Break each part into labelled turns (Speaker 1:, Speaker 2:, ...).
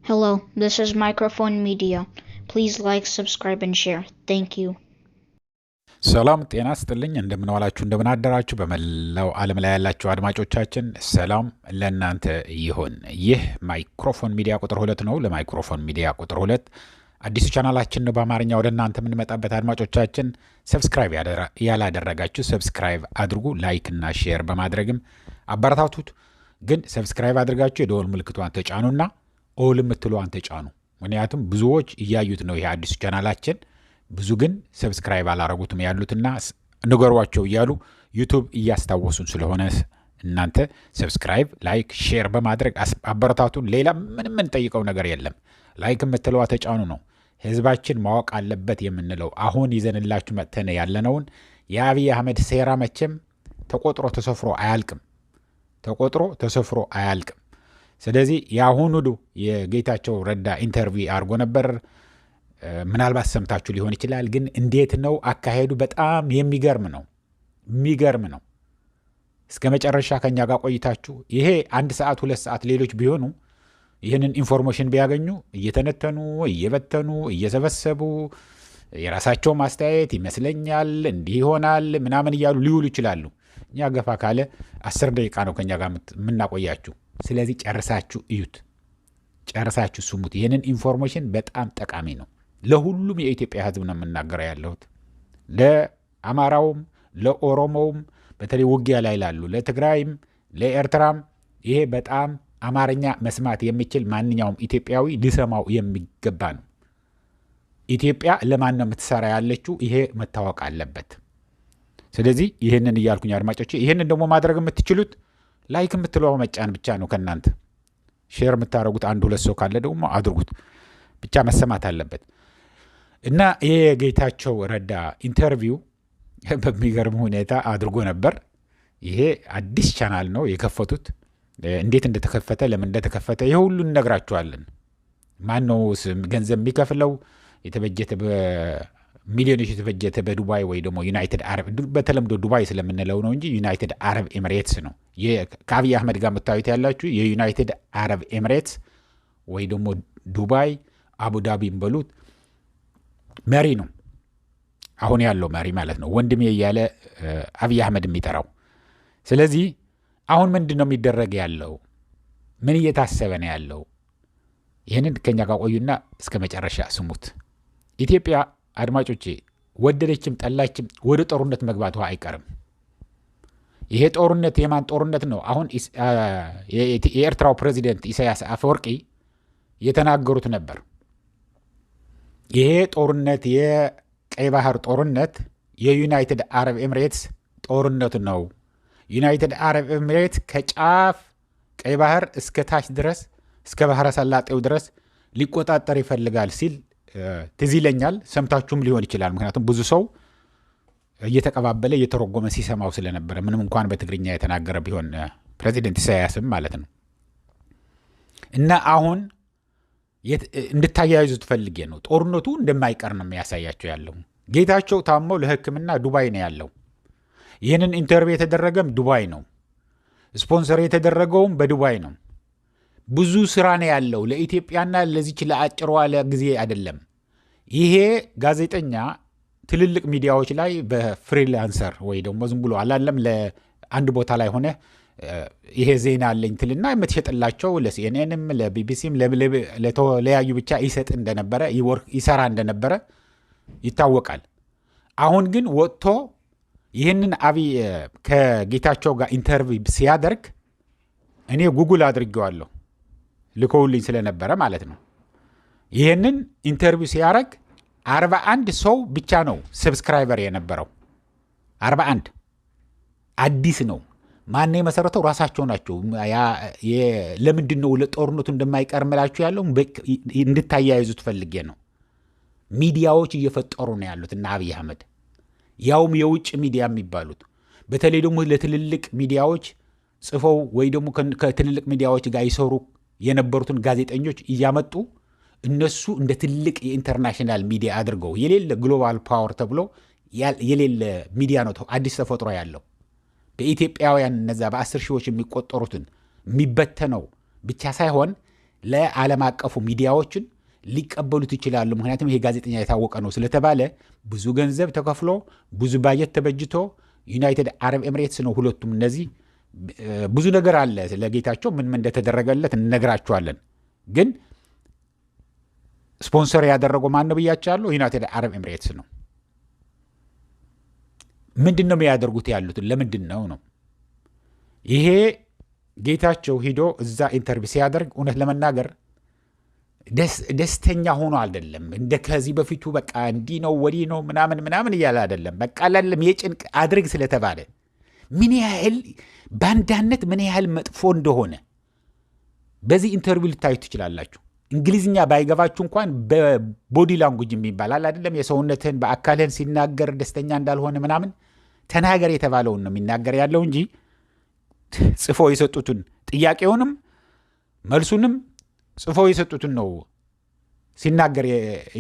Speaker 1: Hello, this is Microphone Media. Please like, subscribe, and share. Thank you.
Speaker 2: ሰላም ጤና ይስጥልኝ። እንደምን ዋላችሁ እንደምን አደራችሁ። በመላው ዓለም ላይ ያላችሁ አድማጮቻችን ሰላም ለእናንተ ይሁን። ይህ ማይክሮፎን ሚዲያ ቁጥር 2 ነው። ለማይክሮፎን ሚዲያ ቁጥር 2 አዲሱ ቻናላችን ነው በአማርኛ ወደ እናንተ የምንመጣበት። አድማጮቻችን ሰብስክራይብ ያላደረጋችሁ ሰብስክራይብ አድርጉ፣ ላይክ እና ሼር በማድረግም አበረታቱት። ግን ሰብስክራይብ አድርጋችሁ የደወል ምልክቷን ተጫኑና ኦል የምትሏን ተጫኑ። ምክንያቱም ብዙዎች እያዩት ነው ይሄ አዲሱ ቻናላችን፣ ብዙ ግን ሰብስክራይብ አላረጉትም ያሉትና ንገሯቸው እያሉ ዩቲዩብ እያስታወሱን ስለሆነ እናንተ ሰብስክራይብ፣ ላይክ፣ ሼር በማድረግ አበረታቱን። ሌላ ምንም የምንጠይቀው ነገር የለም። ላይክ የምትለዋ ተጫኑ ነው። ህዝባችን ማወቅ አለበት የምንለው አሁን ይዘንላችሁ መጥተን ያለነውን የአብይ አህመድ ሴራ መቼም ተቆጥሮ ተሰፍሮ አያልቅም። ስለዚህ የአሁኑ የጌታቸው ረዳ ኢንተርቪው አድርጎ ነበር። ምናልባት ሰምታችሁ ሊሆን ይችላል። ግን እንዴት ነው አካሄዱ? በጣም የሚገርም ነው። እስከ መጨረሻ ከኛ ጋር ቆይታችሁ ይሄ 1 ሰዓት 2 ሰዓት ሌሎች ቢሆኑ ይህንን ኢንፎርሜሽን ቢያገኙ እየተነተኑ እየበተኑ እየሰበሰቡ የራሳቸው ማስተያየት ይመስለኛል እንዲህ ይሆናል ምናምን እያሉ ሊውሉ ይችላሉ። እኛ ገፋ ካለ 10 ደቂቃ ነው ከኛ ጋር የምናቆያችሁ። ስለዚህ ጨርሳችሁ እዩት፣ ጨርሳችሁ ስሙት። ይህንን ኢንፎርሜሽን በጣም ጠቃሚ ነው። ለሁሉም የኢትዮጵያ ሕዝብ ነው የምናገረው ያለሁት፣ ለአማራውም ለኦሮሞውም፣ በተለይ ውጊያ ላይ ላሉ ለትግራይም ለኤርትራም። ይሄ በጣም አማርኛ መስማት የሚችል ማንኛውም ኢትዮጵያዊ ሊሰማው የሚገባ ነው። ኢትዮጵያ ለማን ነው የምትሰራ ያለችው? ይሄ መታወቅ አለበት። ስለዚህ ይህንን እያልኩኝ አድማጮች፣ ይህንን ደግሞ ማድረግ የምትችሉት ላይክ የምትለው መጫን ብቻ ነው ከእናንተ። ሼር የምታደርጉት 1-2 ሰው ካለ ደግሞ አድርጉት፣ ብቻ መሰማት አለበት። እና ይሄ የጌታቸው ረዳ ኢንተርቪው በሚገርም ሁኔታ አድርጎ ነበር። ይሄ አዲስ ቻናል ነው የከፈቱት። እንዴት እንደተከፈተ ለምን እንደተከፈተ ይሄ ሁሉ እነግራችኋለን። ማን ነው ገንዘብ የሚከፍለው? የተበጀተ በሚሊዮኖች የተበጀተ በዱባይ ወይ ደግሞ ዩናይትድ አረብ፣ በተለምዶ ዱባይ ስለምንለው ነው እንጂ ዩናይትድ አረብ ኤምሬትስ ነው። ከአብይ አህመድ ጋር የምታዩት ያላችሁ የዩናይትድ አረብ ኤምሬትስ ወይ ደግሞ ዱባይ አቡዳቢ በሉት መሪ ነው። አሁን ያለው መሪ ማለት ነው። ወንድሜ እያለ አብይ አህመድ የሚጠራው። ስለዚህ አሁን ምንድን ነው የሚደረግ ያለው? ምን እየታሰበ ነው ያለው? ይህንን ከኛ ጋር ቆዩና እስከ መጨረሻ ስሙት። ኢትዮጵያ አድማጮቼ ወደደችም ጠላችም ወደ ጦርነት መግባቷ አይቀርም። ይሄ ጦርነት የማን ጦርነት ነው? አሁን የኤርትራው ፕሬዚደንት ኢሳያስ አፈወርቂ የተናገሩት ነበር። ይሄ ጦርነት የቀይ ባህር ጦርነት የዩናይትድ አረብ ኤምሬትስ ጦርነት ነው። ዩናይትድ አረብ ኤምሬትስ ከጫፍ ቀይ ባህር እስከ ታች ድረስ እስከ ባህረ ሰላጤው ድረስ ሊቆጣጠር ይፈልጋል ሲል ትዝ ይለኛል። ሰምታችሁም ሊሆን ይችላል። ምክንያቱም ብዙ ሰው እየተቀባበለ እየተረጎመ ሲሰማው ስለነበረ፣ ምንም እንኳን በትግርኛ የተናገረ ቢሆን ፕሬዚደንት ኢሳያስም ማለት ነው። እና አሁን እንድታያይዙ ትፈልጌ ነው። ጦርነቱ እንደማይቀር ነው የሚያሳያቸው ያለው። ጌታቸው ታሞ ለሕክምና ዱባይ ነው ያለው። ይህንን ኢንተርቪው የተደረገም ዱባይ ነው። ስፖንሰር የተደረገውም በዱባይ ነው። ብዙ ስራ ነው ያለው ለኢትዮጵያና ለዚች ለአጭሯ ጊዜ አይደለም። ይሄ ጋዜጠኛ ትልልቅ ሚዲያዎች ላይ በፍሪላንሰር ወይ ደግሞ ዝም ብሎ አላለም ለአንድ ቦታ ላይ ሆነ ይሄ ዜና አለኝ ትልና የምትሸጥላቸው ለሲኤንኤንም ለቢቢሲም ለተለያዩ ብቻ ይሰራ እንደነበረ ይታወቃል። አሁን ግን ወጥቶ ይህንን አብይ ከጌታቸው ጋር ኢንተርቪው ሲያደርግ እኔ ጉግል አድርጌዋለሁ ልኮውልኝ ስለነበረ ማለት ነው። ይህንን ኢንተርቪው ሲያደርግ 41 ሰው ብቻ ነው ሰብስክራይበር የነበረው። 41 አዲስ ነው። ማን የመሰረተው? ራሳቸው ናቸው። ለምንድን ነው ለጦርነቱ እንደማይቀር ምላችሁ ያለው እንድታያይዙት ፈልጌ ነው። ሚዲያዎች እየፈጠሩ ነው ያሉት እና አብይ አህመድ ያውም የውጭ ሚዲያ የሚባሉት በተለይ ደግሞ ለትልልቅ ሚዲያዎች ጽፈው ወይ ደግሞ ከትልልቅ ሚዲያዎች ጋር ይሰሩ የነበሩትን ጋዜጠኞች እያመጡ እነሱ እንደ ትልቅ የኢንተርናሽናል ሚዲያ አድርገው የሌለ ግሎባል ፓወር ተብሎ የሌለ ሚዲያ ነው አዲስ ተፈጥሮ ያለው። በኢትዮጵያውያን እነዛ በ10 ሺዎች የሚቆጠሩትን የሚበተነው ብቻ ሳይሆን ለዓለም አቀፉ ሚዲያዎችን ሊቀበሉት ይችላሉ። ምክንያቱም ይሄ ጋዜጠኛ የታወቀ ነው ስለተባለ ብዙ ገንዘብ ተከፍሎ ብዙ ባጀት ተበጅቶ ዩናይትድ አረብ ኤምሬትስ ነው ሁለቱም። እነዚህ ብዙ ነገር አለ ለጌታቸው ምን እንደተደረገለት እንነግራቸዋለን። ግን ስፖንሰር ያደረገው ማን ነው ብያቸዋለሁ? ዩናይትድ አረብ ኤምሬትስ ነው። ምንድን ነው የሚያደርጉት ያሉትን? ለምንድን ነው ይሄ ጌታቸው ሂዶ እዛ ኢንተርቪው ሲያደርግ እውነት ለመናገር ደስተኛ ሆኖ አይደለም። እንደ ከዚህ በፊቱ በቃ እንዲህ ነው ወዲህ ነው ምናምን እያለ አይደለም። በቃ ላለም የጭንቅ አድርግ ስለተባለ ምን ያህል ባንዳነት ምን ያህል መጥፎ እንደሆነ በዚህ ኢንተርቪው ልታዩት ትችላላችሁ። እንግሊዝኛ ባይገባችሁ እንኳን በቦዲ ላንጉጅ የሚባላል አይደለም፣ የሰውነትን በአካልህን ሲናገር ደስተኛ እንዳልሆነ ምናምን ተናገር የተባለውን ነው የሚናገር ያለው እንጂ ጽፎ የሰጡትን ጥያቄውንም መልሱንም ጽፎ የሰጡትን ነው ሲናገር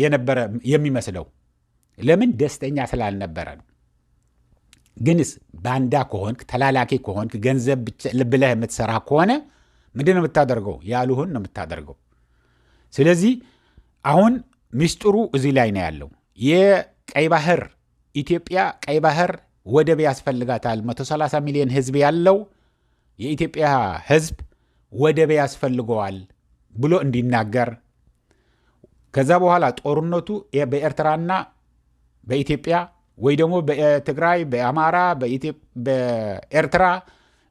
Speaker 2: የነበረ የሚመስለው። ለምን? ደስተኛ ስላልነበረ ነው። ግንስ ባንዳ ከሆንክ ተላላኪ ከሆንክ ገንዘብ ብለህ የምትሰራ ከሆነ ምንድን ነው የምታደርገው? ያሉህን ነው የምታደርገው። ስለዚህ አሁን ሚስጥሩ እዚህ ላይ ነው ያለው። የቀይ ባህር ኢትዮጵያ ቀይ ባህር ወደብ ያስፈልጋታል። 130 ሚሊዮን ህዝብ ያለው የኢትዮጵያ ህዝብ ወደብ ያስፈልገዋል ብሎ እንዲናገር፣ ከዛ በኋላ ጦርነቱ በኤርትራና በኢትዮጵያ ወይ ደግሞ በትግራይ በአማራ በኤርትራ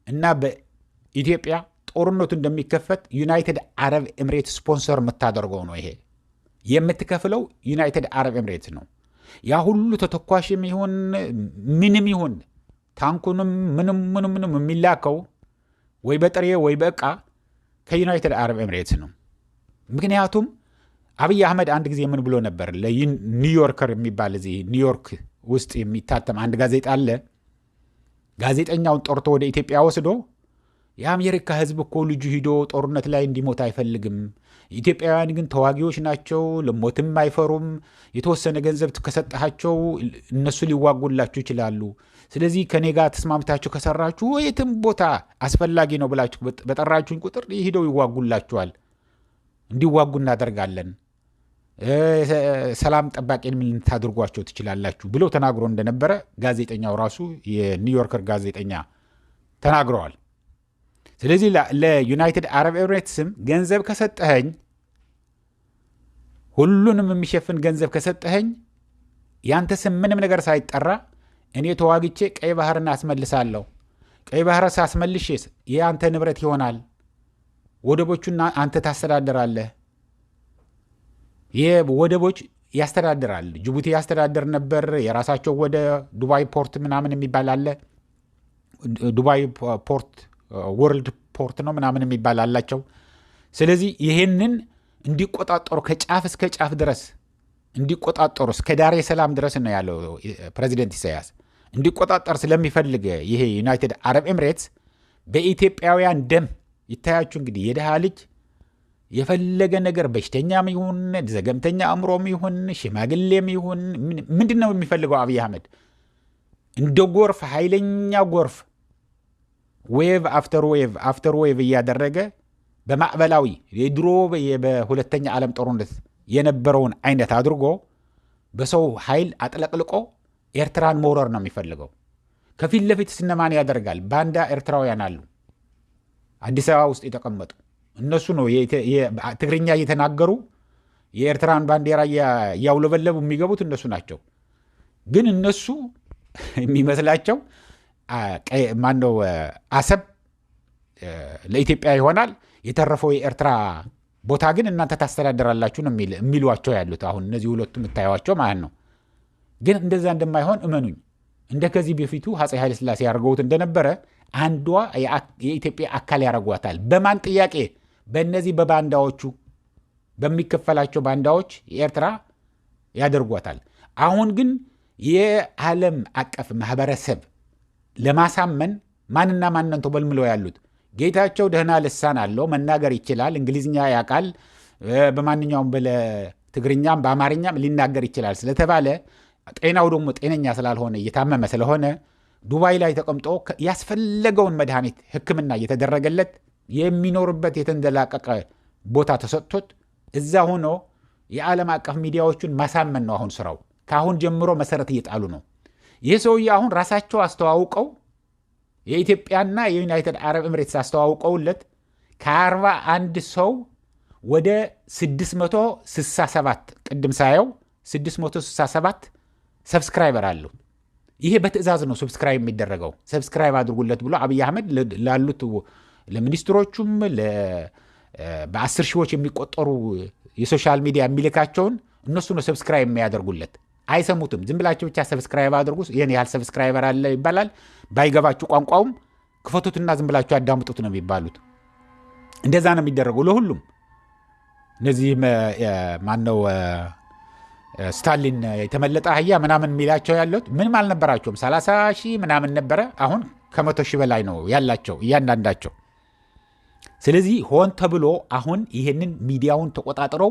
Speaker 2: እና በኢትዮጵያ ጦርነቱ እንደሚከፈት ዩናይትድ አረብ ኤምሬትስ ስፖንሰር የምታደርገው ነው። ይሄ የምትከፍለው ዩናይትድ አረብ ኤምሬትስ ነው። ያ ሁሉ ተተኳሽም ይሁን ምንም ይሁን ታንኩንም ምንም የሚላከው ወይ በጥሬ ወይ በእቃ ከዩናይትድ አረብ ኤምሬትስ ነው። ምክንያቱም አብይ አህመድ አንድ ጊዜ ምን ብሎ ነበር? ለኒውዮርከር የሚባል እዚህ ኒውዮርክ ውስጥ የሚታተም አንድ ጋዜጣ አለ። ጋዜጠኛውን ጠርቶ ወደ ኢትዮጵያ ወስዶ የአሜሪካ ህዝብ እኮ ልጁ ሂዶ ጦርነት ላይ እንዲሞት አይፈልግም፣ ኢትዮጵያውያን ግን ተዋጊዎች ናቸው፣ ለሞትም አይፈሩም፣ የተወሰነ ገንዘብ ከሰጠሃቸው እነሱ ሊዋጉላችሁ ይችላሉ፣ ስለዚህ ከኔ ጋር ተስማምታችሁ ከሰራችሁ የትም ቦታ አስፈላጊ ነው ብላችሁ በጠራችሁኝ ቁጥር ሂደው ይዋጉላችኋል፣ እንዲዋጉ እናደርጋለን፣ ሰላም ጠባቂን ምን ታድርጓቸው ትችላላችሁ ብሎ ተናግሮ እንደነበረ ጋዜጠኛው ራሱ የኒውዮርከር ጋዜጠኛ ተናግረዋል። ስለዚህ ለዩናይትድ አረብ ኤምሬትስም ገንዘብ ከሰጠኸኝ፣ ሁሉንም የሚሸፍን ገንዘብ ከሰጠኸኝ ያንተ ስም ምንም ነገር ሳይጠራ እኔ ተዋግቼ ቀይ ባህርን አስመልሳለሁ። ቀይ ባህር ሳስመልሽ የአንተ ንብረት ይሆናል፣ ወደቦቹና አንተ ታስተዳድራለህ። ወደቦች ያስተዳድራል። ጅቡቲ ያስተዳድር ነበር። የራሳቸው ወደ ዱባይ ፖርት ምናምን የሚባል አለ። ዱባይ ፖርት ወርልድ ፖርት ነው ምናምን የሚባል አላቸው። ስለዚህ ይሄንን እንዲቆጣጠሩ ከጫፍ እስከ ጫፍ ድረስ እንዲቆጣጠሩ እስከ ዳሬ ሰላም ድረስ ነው ያለው ፕሬዚደንት ኢሳያስ። እንዲቆጣጠር ስለሚፈልግ ይሄ ዩናይትድ አረብ ኤምሬትስ በኢትዮጵያውያን ደም ይታያችሁ። እንግዲህ የድሃ ልጅ የፈለገ ነገር በሽተኛም ይሁን ዘገምተኛ አእምሮም ይሁን ሽማግሌም ይሁን ምንድን ነው የሚፈልገው? አብይ አህመድ እንደ ጎርፍ ኃይለኛ ጎርፍ ዌቭ አፍተር ዌቭ እያደረገ በማዕበላዊ የድሮ በሁለተኛ ዓለም ጦርነት የነበረውን አይነት አድርጎ በሰው ኃይል አጥለቅልቆ ኤርትራን መውረር ነው የሚፈልገው። ከፊት ለፊት ስነማን ያደርጋል? ባንዳ ኤርትራውያን አሉ አዲስ አበባ ውስጥ የተቀመጡ። እነሱ ነው ትግርኛ እየተናገሩ የኤርትራን ባንዲራ እያውለበለቡ የሚገቡት እነሱ ናቸው። ግን እነሱ የሚመስላቸው ማነው አሰብ ለኢትዮጵያ ይሆናል፣ የተረፈው የኤርትራ ቦታ ግን እናንተ ታስተዳደራላችሁ ነው የሚሏቸው ያሉት አሁን እነዚህ ሁለቱ የምታዩዋቸው ማለት ነው። ግን እንደዛ እንደማይሆን እመኑኝ። እንደ ከዚህ በፊቱ አፄ ኃይለሥላሴ ያደርገውት እንደነበረ አንዷ የኢትዮጵያ አካል ያደርጓታል። በማን ጥያቄ? በእነዚህ በባንዳዎቹ በሚከፈላቸው ባንዳዎች የኤርትራ ያደርጓታል። አሁን ግን የዓለም አቀፍ ማህበረሰብ ለማሳመን ማንና ማንን ተበልምለው ያሉት? ጌታቸው ደህና ልሳን አለው፣ መናገር ይችላል፣ እንግሊዝኛ ያውቃል፣ በማንኛውም በትግርኛም በአማርኛም ሊናገር ይችላል ስለተባለ ጤናው ደግሞ ጤነኛ ስላልሆነ እየታመመ ስለሆነ ዱባይ ላይ ተቀምጦ ያስፈለገውን መድኃኒት ሕክምና እየተደረገለት የሚኖርበት የተንደላቀቀ ቦታ ተሰጥቶት እዛ ሆኖ የዓለም አቀፍ ሚዲያዎቹን ማሳመን ነው አሁን ስራው። ከአሁን ጀምሮ መሰረት እየጣሉ ነው። ይህ ሰውዬ አሁን ራሳቸው አስተዋውቀው የኢትዮጵያና የዩናይትድ አረብ ኤምሬትስ አስተዋውቀውለት ከ41 ሰው ወደ 667 ቅድም ሳየው 667 ሰብስክራይበር አለው። ይሄ በትዕዛዝ ነው ሰብስክራይብ የሚደረገው። ሰብስክራይብ አድርጉለት ብሎ አብይ አህመድ ላሉት ለሚኒስትሮቹም በ10 ሺዎች የሚቆጠሩ የሶሻል ሚዲያ የሚልካቸውን እነሱ ነው ሰብስክራይብ የሚያደርጉለት። አይሰሙትም። ዝም ብላችሁ ብቻ ሰብስክራይብ አድርጉ፣ ይሄን ያህል ሰብስክራይበር አለ ይባላል። ባይገባችሁ ቋንቋውም ክፈቱትና ዝም ብላችሁ አዳምጡት ነው የሚባሉት። እንደዛ ነው የሚደረገው ለሁሉም። እነዚህ ማነው ስታሊን የተመለጠ አህያ ምናምን የሚላቸው ያሉት ምንም አልነበራቸውም። 30 ሺህ ምናምን ነበረ። አሁን ከ100 ሺህ በላይ ነው ያላቸው እያንዳንዳቸው። ስለዚህ ሆን ተብሎ አሁን ይሄንን ሚዲያውን ተቆጣጥረው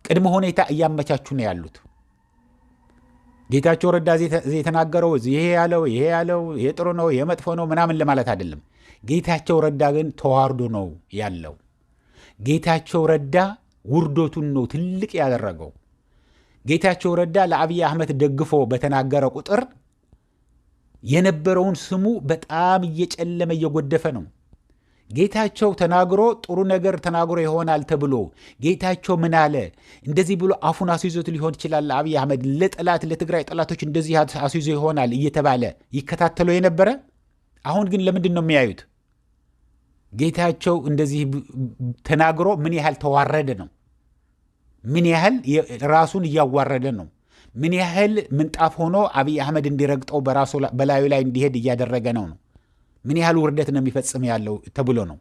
Speaker 2: ቅድመ ሁኔታ እያመቻቹ ነው ያሉት። ጌታቸው ረዳ የተናገረው ይሄ ያለው ይሄ ጥሩ ነው ይሄ መጥፎ ነው ምናምን ለማለት አይደለም። ጌታቸው ረዳ ግን ተዋርዶ ነው ያለው። ጌታቸው ረዳ ውርዶቱን ነው ትልቅ ያደረገው። ጌታቸው ረዳ ለአብይ አህመድ ደግፎ በተናገረ ቁጥር የነበረውን ስሙ በጣም እየጨለመ እየጎደፈ ነው። ጌታቸው ተናግሮ ጥሩ ነገር ተናግሮ ይሆናል ተብሎ ጌታቸው ምን አለ እንደዚህ ብሎ አፉን አስይዞት ሊሆን ይችላል አብይ አህመድ ለትግራይ ጠላቶች እንደዚህ አስይዞ ይሆናል እየተባለ ይከታተሉ የነበረ። አሁን ግን ለምንድን ነው የሚያዩት? ጌታቸው እንደዚህ ተናግሮ ምን ያህል ተዋረደ ነው። ምን ያህል ራሱን እያዋረደ ነው። ምን ያህል ምንጣፍ ሆኖ አብይ አህመድ እንዲረግጠው በላዩ ላይ እንዲሄድ እያደረገ ነው። ምን ያህል ውርደት ነው የሚፈጽም ያለው ተብሎ ነው።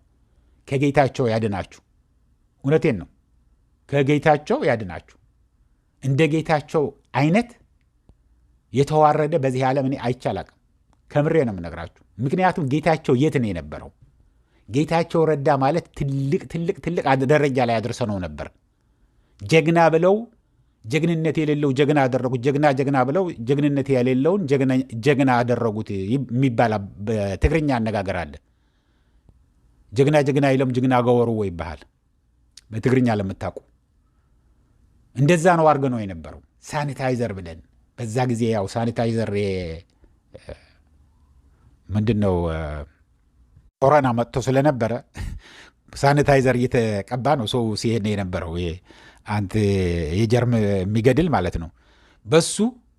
Speaker 2: ከጌታቸው ያድናችሁ። እውነቴን ነው። ከጌታቸው ያድናችሁ። እንደ ጌታቸው አይነት የተዋረደ በዚህ ዓለም እኔ አይቻላቅም። ከምሬ ነው የምነግራችሁ። ምክንያቱም ጌታቸው የት ነው የነበረው? ጌታቸው ረዳ ማለት ትልቅ ደረጃ ላይ አድርሰነው ነበር። ጀግና ብለው ጀግንነት የሌለው ጀግና አደረጉት። ጀግና ብለው ጀግንነት የሌለውን ጀግና አደረጉት የሚባል በትግርኛ አነጋገር አለ። ጀግና የለም ጀግና ገወሩ ወይ ይባል በትግርኛ ለምታውቁ። እንደዛ ነው አድርገ ነው የነበረው። ሳኒታይዘር ብለን በዛ ጊዜ ያው ሳኒታይዘር ምንድነው ኮሮና መጥቶ ስለነበረ ሳኒታይዘር እየተቀባ ነው ሰው ሲሄድ የነበረው። አንተ የጀርም የሚገድል ማለት ነው። በሱ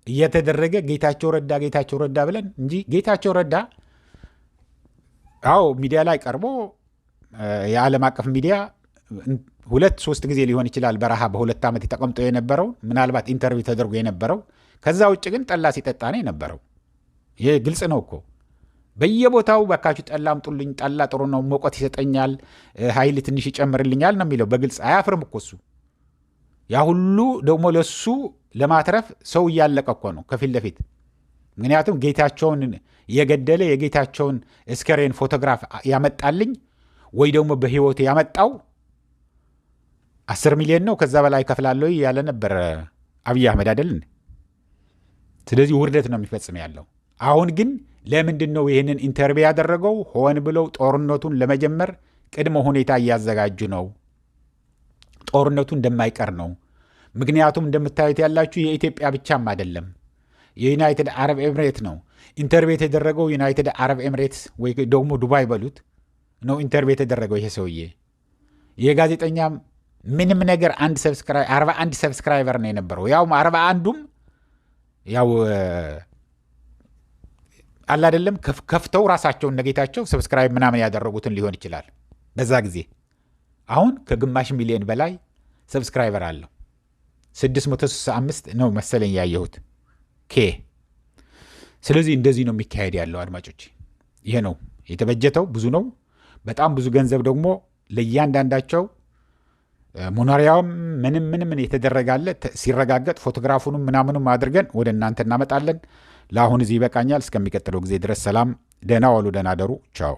Speaker 2: እየተደረገ ጌታቸው ረዳ ብለን እንጂ ጌታቸው ረዳ አዎ ሚዲያ ላይ ቀርቦ የዓለም አቀፍ ሚዲያ 2-3 ጊዜ ሊሆን ይችላል በረሃ በ2 ዓመት ተቀምጦ የነበረው ምናልባት ኢንተርቪው ተደርጎ የነበረው። ከዛ ውጭ ግን ጠላ ሲጠጣ ነው የነበረው። ይሄ ግልጽ ነው እኮ በየቦታው በካችሁ ጠላ አምጡልኝ፣ ጠላ ጥሩ ነው፣ ሙቀት ይሰጠኛል፣ ኃይል ትንሽ ይጨምርልኛል ነው የሚለው በግልጽ። አያፍርም እኮ እሱ። ያ ሁሉ ደግሞ ለሱ ለማትረፍ ሰው እያለቀ እኮ ነው ከፊት ለፊት። ምክንያቱም ጌታቸውን የገደለ የጌታቸውን እስከሬን ፎቶግራፍ ያመጣልኝ ወይ ደግሞ በህይወት ያመጣው 10 ሚሊዮን ነው ከዛ በላይ ከፍላለሁ ያለ ነበር አብይ አህመድ አይደልን? ስለዚህ ውርደት ነው የሚፈጽም ያለው። አሁን ግን ለምንድን ነው ይህንን ኢንተርቪው ያደረገው? ሆን ብለው ጦርነቱን ለመጀመር ቅድመ ሁኔታ እያዘጋጁ ነው። ጦርነቱ እንደማይቀር ነው። ምክንያቱም እንደምታዩት ያላችሁ የኢትዮጵያ ብቻም አይደለም፣ የዩናይትድ አረብ ኤምሬት ነው ኢንተርቪው የተደረገው። ዩናይትድ አረብ ኤምሬትስ ወይ ደግሞ ዱባይ በሉት ነው ኢንተርቪው የተደረገው ይሄ ሰውዬ። ይሄ ጋዜጠኛ ምንም ነገር 41 ሰብስክራይበር ነው የነበረው። ያው 41ዱም ያው አላ አይደለም ከፍተው ራሳቸውን ነጌታቸው ሰብስክራይብ ምናምን ያደረጉትን ሊሆን ይችላል በዛ ጊዜ። አሁን ከግማሽ ሚሊዮን በላይ ሰብስክራይበር አለው። 665 ነው መሰለኝ ያየሁት ኬ። ስለዚህ እንደዚህ ነው የሚካሄድ ያለው አድማጮች። ይሄ ነው የተበጀተው። ብዙ ነው፣ በጣም ብዙ ገንዘብ ደግሞ ለእያንዳንዳቸው ሞኖሪያውም ምንም የተደረጋለ ሲረጋገጥ ፎቶግራፉንም ምናምኑም አድርገን ወደ እናንተ እናመጣለን። ለአሁን እዚህ ይበቃኛል። እስከሚቀጥለው ጊዜ ድረስ ሰላም፣ ደህና ዋሉ፣ ደህና ደሩ። ቻው።